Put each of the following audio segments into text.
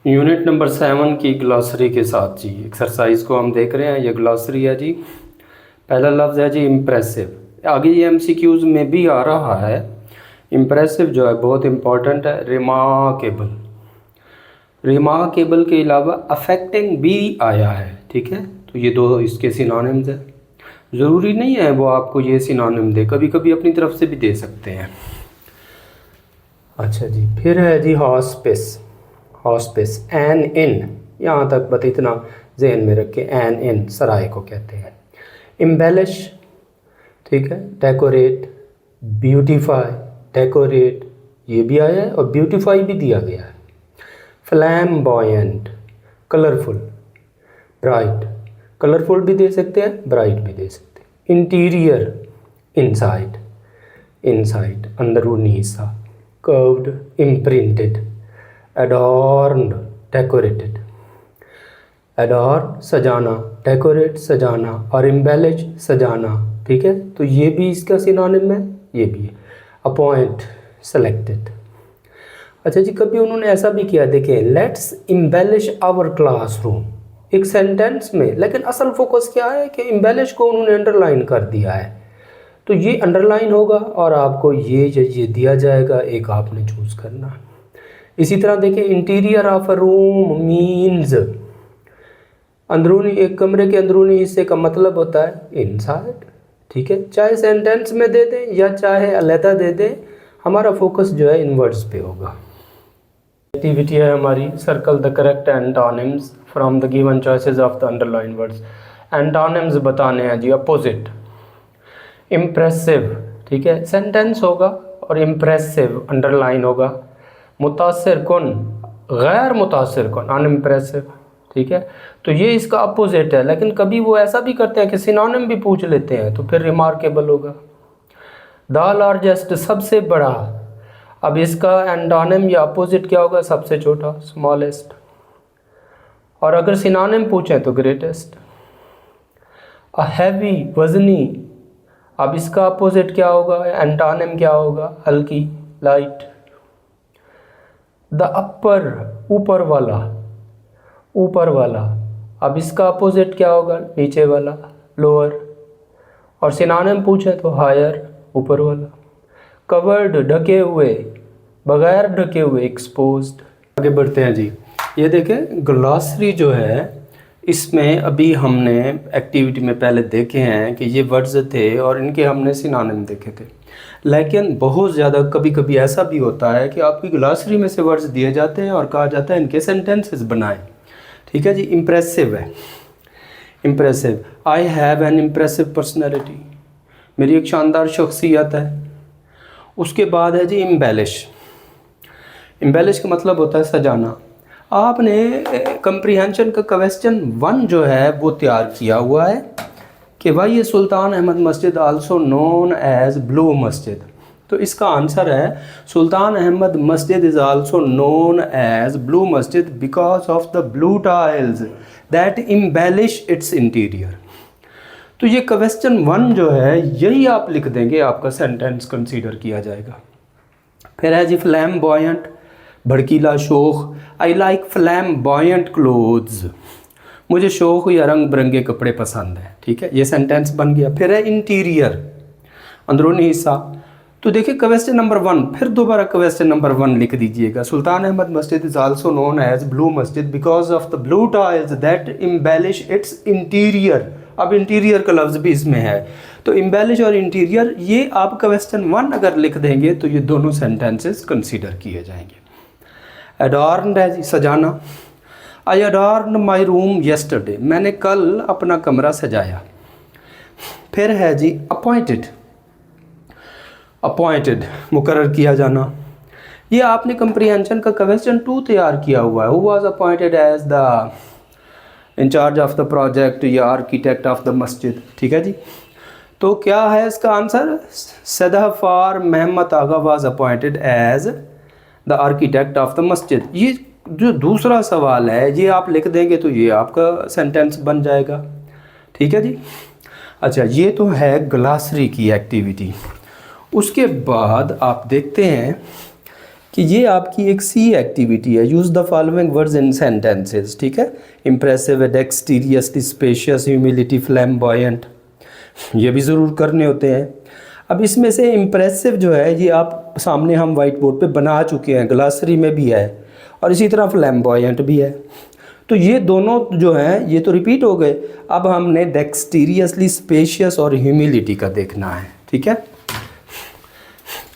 Unit number 7 की glossary के साथ जी एक्सरसाइज को हम देख रहे हैं। ये ग्लॉसरी है जी। पहला लफ्ज़ है जी इम्प्रेसिव। आगे ये एमसीक्यूज़ में भी आ रहा है। इम्प्रेसिव जो है बहुत इम्पॉर्टेंट है। रिमार्केबल, रिमार्केबल के अलावा अफेक्टिंग भी आया है, ठीक है। तो ये दो इसके सिनोनिम्स हैं। ज़रूरी नहीं है वो आपको ये सिनोनिम दे, कभी कभी अपनी तरफ से भी दे सकते हैं। अच्छा जी, फिर है जी हॉस्पिस। हॉस्पिस एन इन, यहाँ तक बस इतना जहन में रखें, एन इन सराय को कहते हैं। एम्बेलिश, ठीक है। डेकोरेट, ब्यूटीफाई, डेकोरेट ये भी आया है और ब्यूटीफाई भी दिया गया है। फ्लैम्बॉयंट, कलरफुल, ब्राइट, कलरफुल भी दे सकते हैं, ब्राइट भी दे सकते हैं। इंटीरियर, इनसाइड, इनसाइड अंदरूनी हिस्सा। Curved, imprinted. Adorned, decorated. Adorn सजाना, डेकोरेट सजाना और एम्बेलिश सजाना, ठीक है। तो ये भी इसका सिनोनिम है, ये भी है। Appoint, selected. अच्छा जी, कभी उन्होंने ऐसा भी किया, देखें, लेट्स एम्बेलिश आवर क्लासरूम, एक सेंटेंस में, लेकिन असल फोकस क्या है कि एम्बेलिश को उन्होंने अंडरलाइन कर दिया है। तो ये अंडरलाइन होगा और आपको ये दिया जाएगा, एक आपने चूज़ करना। इसी तरह देखें, interior of a room means, अंदरूनी, एक कमरे के अंदरूनी हिस्से का मतलब होता है इनसाइड, ठीक है। चाहे सेंटेंस में दे दें या चाहे अलहदा दे दें, हमारा फोकस जो है इन वर्ड्स पे होगा। एक्टिविटी है हमारी, circle the correct antonyms from the given choices of the underline words. Antonyms बताने हैं जी। अपोजिट, इम्प्रेसिव, ठीक है, सेंटेंस होगा और इम्प्रेसिव अंडरलाइन होगा। मुतासिर कुन, गैर मुतासिर कुन, अनइम्प्रेसिव, ठीक है। तो ये इसका अपोजिट है, लेकिन कभी वो ऐसा भी करते हैं कि सिनोनिम भी पूछ लेते हैं, तो फिर रिमार्केबल होगा। द लार्जेस्ट, सबसे बड़ा। अब इसका एंटोनिम या अपोजिट क्या होगा? सबसे छोटा, स्मॉलेस्ट। और अगर सिनोनिम पूछें तो ग्रेटेस्ट। अ हैवी, वजनी। अब इसका अपोजिट क्या होगा, एंटोनिम क्या होगा? हल्की, लाइट। द अपर, ऊपर वाला, ऊपर वाला। अब इसका अपोजिट क्या होगा? नीचे वाला, लोअर। और सिनोनिम पूछे तो हायर, ऊपर वाला। कवर्ड, ढके हुए, बगैर ढके हुए, एक्सपोज्ड। आगे बढ़ते हैं जी। ये देखें, ग्लॉसरी जो है, इसमें अभी हमने एक्टिविटी में पहले देखे हैं कि ये वर्ड्स थे और इनके हमने सिनोनिम देखे थे। लेकिन बहुत ज़्यादा कभी कभी ऐसा भी होता है कि आपकी ग्लॉसरी में से वर्ड्स दिए जाते हैं और कहा जाता है इनके सेंटेंसेस बनाएं, ठीक है जी। इम्प्रेसिव है, impressive. I have an impressive personality, मेरी एक शानदार शख्सियत है। उसके बाद है जी एम्बेलिश। एम्बेलिश का मतलब होता है सजाना। आपने कंप्रीहेंशन का क्वेश्चन 1 जो है वो तैयार किया हुआ है कि भाई ये सुल्तान अहमद मस्जिद आल्सो नोन एज ब्लू मस्जिद। तो इसका आंसर है सुल्तान अहमद मस्जिद is also known as blue मस्जिद because of the blue tiles that embellish its interior. तो ये क्वेश्चन 1 जो है यही आप लिख देंगे, आपका सेंटेंस कंसीडर किया जाएगा। फिर है जी फ्लैम्बॉयंट, भड़कीला, शोख। आई लाइक फ्लैम्बॉयंट क्लोथ्स, मुझे शौक या रंग बिरंगे कपड़े पसंद है, ठीक है। ये सेंटेंस बन गया। फिर है इंटीरियर, अंदरूनी हिस्सा। तो देखिए क्वेश्चन नंबर 1, फिर दोबारा क्वेश्चन नंबर 1 लिख दीजिएगा। सुल्तान अहमद मस्जिद is also known as blue मस्जिद because of the blue tiles that embellish its interior. अब इंटीरियर का लफ्ज़ भी इसमें है, तो इम्बेलिश और इंटीरियर ये आप क्वेश्चन 1 अगर लिख देंगे तो ये दोनों सेंटेंसेस कंसीडर किए जाएंगे। एडॉर्न्ड है जी, सजाना। आई अडॉर्न माई रूम येस्टरडे, मैंने कल अपना कमरा सजाया। फिर है जी अपॉइंटेड, अपॉइंटेड मुकर्रर किया जाना। ये आपने कंप्रीहेंशन का क्वेश्चन 2 तैयार किया हुआ है। Who was appointed as the incharge of the project या आर्किटेक्ट ऑफ द मस्जिद, ठीक है जी। तो क्या है इसका answer? Sadfar Mahmad Agha was appointed as the architect of the masjid. ये जो दूसरा सवाल है ये आप लिख देंगे तो ये आपका सेंटेंस बन जाएगा, ठीक है जी। अच्छा, ये तो है ग्लॉसरी की एक्टिविटी। उसके बाद आप देखते हैं कि ये आपकी एक सी एक्टिविटी है। Use the following words in sentences, ठीक है। इम्प्रेसिव, डेक्सटीरियसली, स्पेशियस, ह्यूमिलिटी, फ्लैम्बॉयंट, ये भी ज़रूर करने होते हैं। अब इसमें से इम्प्रेसिव जो है ये आप सामने हम वाइट बोर्ड पे बना चुके हैं, ग्लासरी में भी है, और इसी तरह फ्लैम्बॉयंट भी है। तो ये दोनों जो हैं ये तो रिपीट हो गए। अब हमने डेक्सटीरियसली, स्पेशियस और ह्यूमिलिटी का देखना है, ठीक है।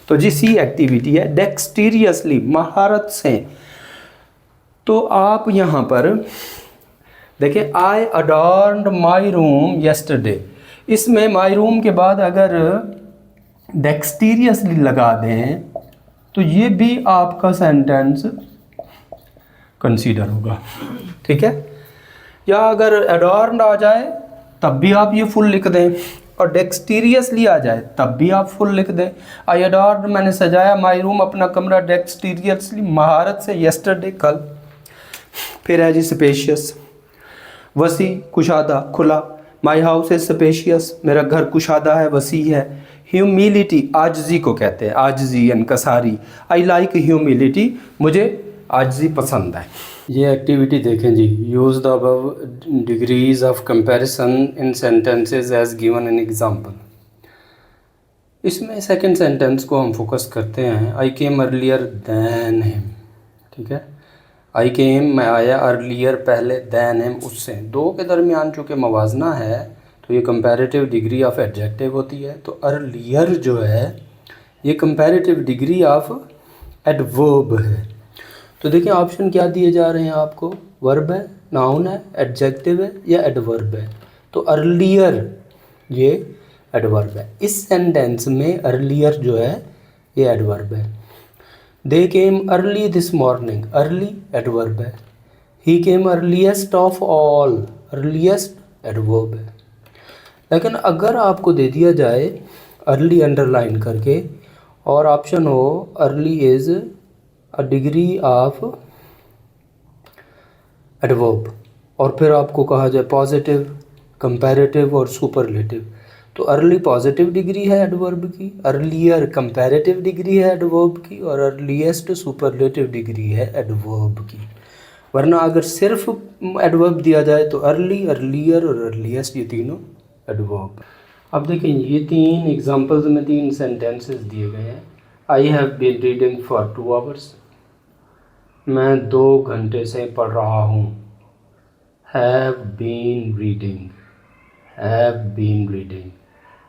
तो जी सी एक्टिविटी है डेक्सटीरियसली, महारत से। तो आप यहाँ पर देखिए, आई अडॉर्न्ड माई रूम येस्टरडे, इसमें माई रूम के बाद अगर डेक्सटीरियसली लगा दें तो ये भी आपका सेंटेंस कंसीडर होगा, ठीक है। या अगर एडॉर्न्ड आ जाए तब भी आप ये फुल लिख दें, और डेक्सटीरियसली आ जाए तब भी आप फुल लिख दें। आई अडॉर्न्ड, मैंने सजाया माई रूम, अपना कमरा, डेक्सटीरियसली, महारत से, येस्टरडे, कल। फिर है जी स्पेशियस, वसी, कुशादा, खुला। माई हाउस इज स्पेशियस, मेरा घर कुशादा है, वसी है। ह्यूमिलिटी, आजजी को कहते हैं, आजजी इनकसारी। आई लाइक ह्यूमिलिटी, मुझे आजजी पसंद है। ये एक्टिविटी देखें जी, use the above degrees of comparison in sentences as given in example. इसमें सेकंड सेंटेंस को हम फोकस करते हैं। I came earlier than him, ठीक है। आई केम, मैं आया, अर्लियर, पहले, दैन हिम, उससे। दो के दरमियान चूँकि मवाजना है तो ये कंपैरेटिव डिग्री ऑफ एडजेक्टिव होती है। तो अर्लियर जो है ये कंपैरेटिव डिग्री ऑफ एडवर्ब है। तो देखिए ऑप्शन क्या दिए जा रहे हैं आपको, वर्ब है, नाउन है, एडजेक्टिव है या एडवर्ब है। तो अर्लियर ये एडवर्ब है। इस सेंटेंस में अर्लियर जो है ये एडवर्ब है। They came early this morning, early adverb है। He came earliest of all, earliest adverb है। लेकिन अगर आपको दे दिया जाए अर्ली अंडरलाइन करके और ऑप्शन हो early is a degree of adverb, और फिर आपको कहा जाए पॉजिटिव, कंपैरेटिव और सुपरलेटिव, तो अर्ली पॉजिटिव डिग्री है एडवर्ब की, अर्लियर कंपैरेटिव डिग्री है एडवर्ब की, और अर्लीस्ट सुपरलेटिव डिग्री है एडवर्ब की। वरना अगर सिर्फ एडवर्ब दिया जाए तो अर्ली, अर्लियर और अर्लीस्ट, ये तीनों एडवर्ब। अब देखें ये तीन एग्जांपल्स में तीन सेंटेंसेस दिए गए हैं। I have been reading for 2 hours, मैं 2 घंटे से पढ़ रहा हूँ। Have been reading, have been reading.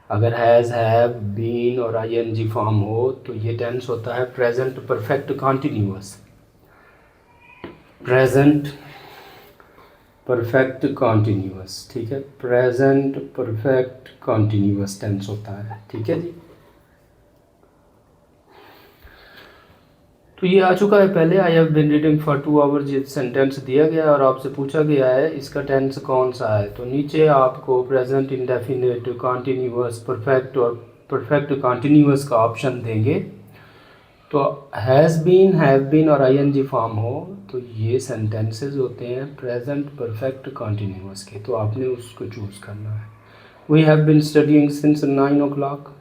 अगर हैज़, हैव, बीन और आईएनजी फॉर्म हो तो ये टेंस होता है present perfect continuous, present perfect continuous, ठीक है। प्रेजेंट परफेक्ट कॉन्टिन्यूअस टेंस होता है, ठीक है जी। तो ये आ चुका है पहले, I have been reading for 2 hours, ये सेंटेंस दिया गया है और आपसे पूछा गया है इसका टेंस कौन सा है। तो नीचे आपको प्रेजेंट इंडेफिनिट, कॉन्टिन्यूअस, परफेक्ट और परफेक्ट कॉन्टिन्यूअस का ऑप्शन देंगे। तो हैज़ बीन, हैव बीन और आईएनजी फॉर्म हो तो ये सेंटेंसेस होते हैं प्रेजेंट परफेक्ट कॉन्टिन्यूअस के, तो आपने उसको चूज़ करना है। We have been studying since 9 o'clock,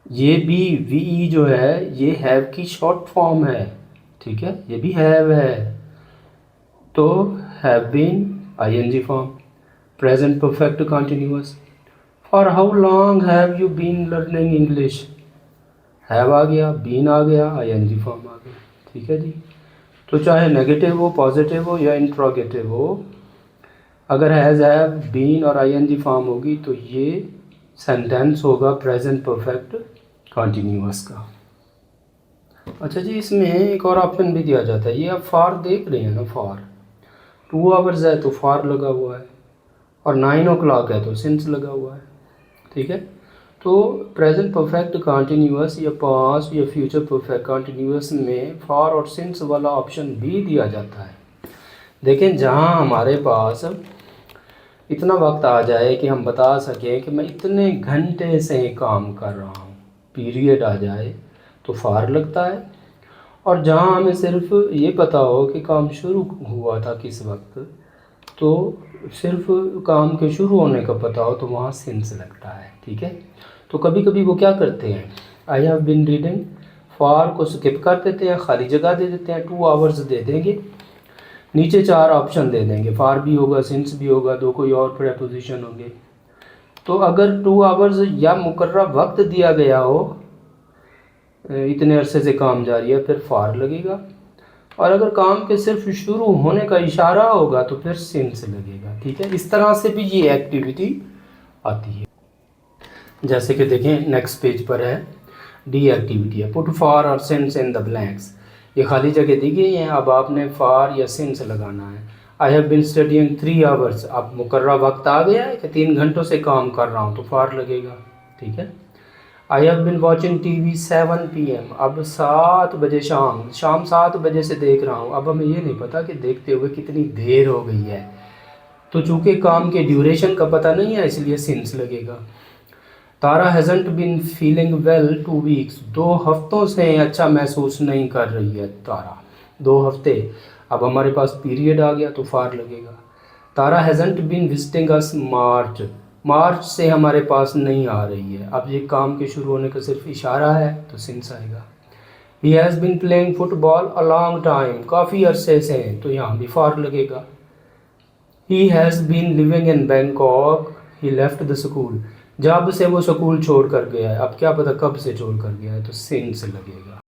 ये भी वी जो है ये हैव की शॉर्ट फॉर्म है, ठीक है, ये भी हैव है। तो have been ING form, present perfect continuous. For how long have you been learning English, have आ गया, बीन आ गया, आईएनजी फॉर्म आ गया, ठीक है जी। तो चाहे नेगेटिव हो, पॉजिटिव हो या इंट्रोगेटिव हो, अगर हैज़, हैव, बीन और आईएनजी फॉर्म होगी तो ये सेंटेंस होगा प्रेजेंट परफेक्ट कॉन्टिन्यूअस का। अच्छा जी, इसमें एक और ऑप्शन भी दिया जाता है, ये आप फॉर देख रहे हैं ना, फॉर 2 आवर्स है तो फॉर लगा हुआ है, और 9 o'clock है तो सिंस लगा हुआ है, ठीक है। तो प्रेजेंट परफेक्ट कॉन्टिन्यूअस या पास्ट या फ्यूचर परफेक्ट कॉन्टिन्यूअस में फॉर और सिंस वाला ऑप्शन भी दिया जाता है। देखें जहाँ हमारे पास इतना वक्त आ जाए कि हम बता सकें कि मैं इतने घंटे से काम कर रहा हूँ, पीरियड आ जाए तो फॉर लगता है। और जहाँ हमें सिर्फ ये पता हो कि काम शुरू हुआ था किस वक्त, तो सिर्फ काम के शुरू होने का पता हो तो वहाँ सिंस लगता है, ठीक है। तो कभी कभी वो क्या करते हैं, I have been reading for को स्किप कर देते हैं, खाली जगह दे देते हैं, 2 आवर्स दे देंगे, नीचे 4 ऑप्शन दे देंगे, फॉर भी होगा, सिंस भी होगा, 2 कोई और प्रेपोजिशन होंगे। तो अगर 2 आवर्स या मुकर्रर वक्त दिया गया हो, इतने अरसे से काम जारी है, फिर फॉर लगेगा, और अगर काम के सिर्फ शुरू होने का इशारा होगा तो फिर सिंस लगेगा। ठीक है, इस तरह से भी ये एक्टिविटी आती है। जैसे कि देखें नेक्स्ट पेज पर है, डी एक्टिविटी है, पुट फॉर और सिंस इन द ब्लैंक्स। ये खाली जगह दी गई हैं, अब आपने फॉर या सिंस लगाना है। I have been studying 3 hours, अब मुकर्रर वक्त आ गया है कि 3 घंटों से काम कर रहा हूँ, तो फॉर लगेगा। ठीक है, I have been watching TV 7 PM, अब 7 बजे शाम 7 बजे से देख रहा हूँ। अब हमें ये नहीं पता कि देखते हुए कितनी देर हो गई है, तो चूँकि काम के ड्यूरेशन का पता नहीं है इसलिए सिंस लगेगा। तारा हैज़ंट बिन फीलिंग वेल 2 वीक्स, 2 हफ्तों से अच्छा महसूस नहीं कर रही है तारा, 2 हफ्ते। अब हमारे पास पीरियड आ गया तो फॉर लगेगा। तारा हैज़ंट बिन विजिटिंग अस मार्च से हमारे पास नहीं आ रही है, अब ये काम के शुरू होने का सिर्फ इशारा है तो सिंस आएगा। He has been playing football a long time, काफ़ी अरसे से, तो यहाँ भी फॉर लगेगा। He has been living in Bangkok, he left the school, जब से वो स्कूल छोड़ कर गया है, अब क्या पता कब से छोड़ कर गया है, तो सिंस लगेगा।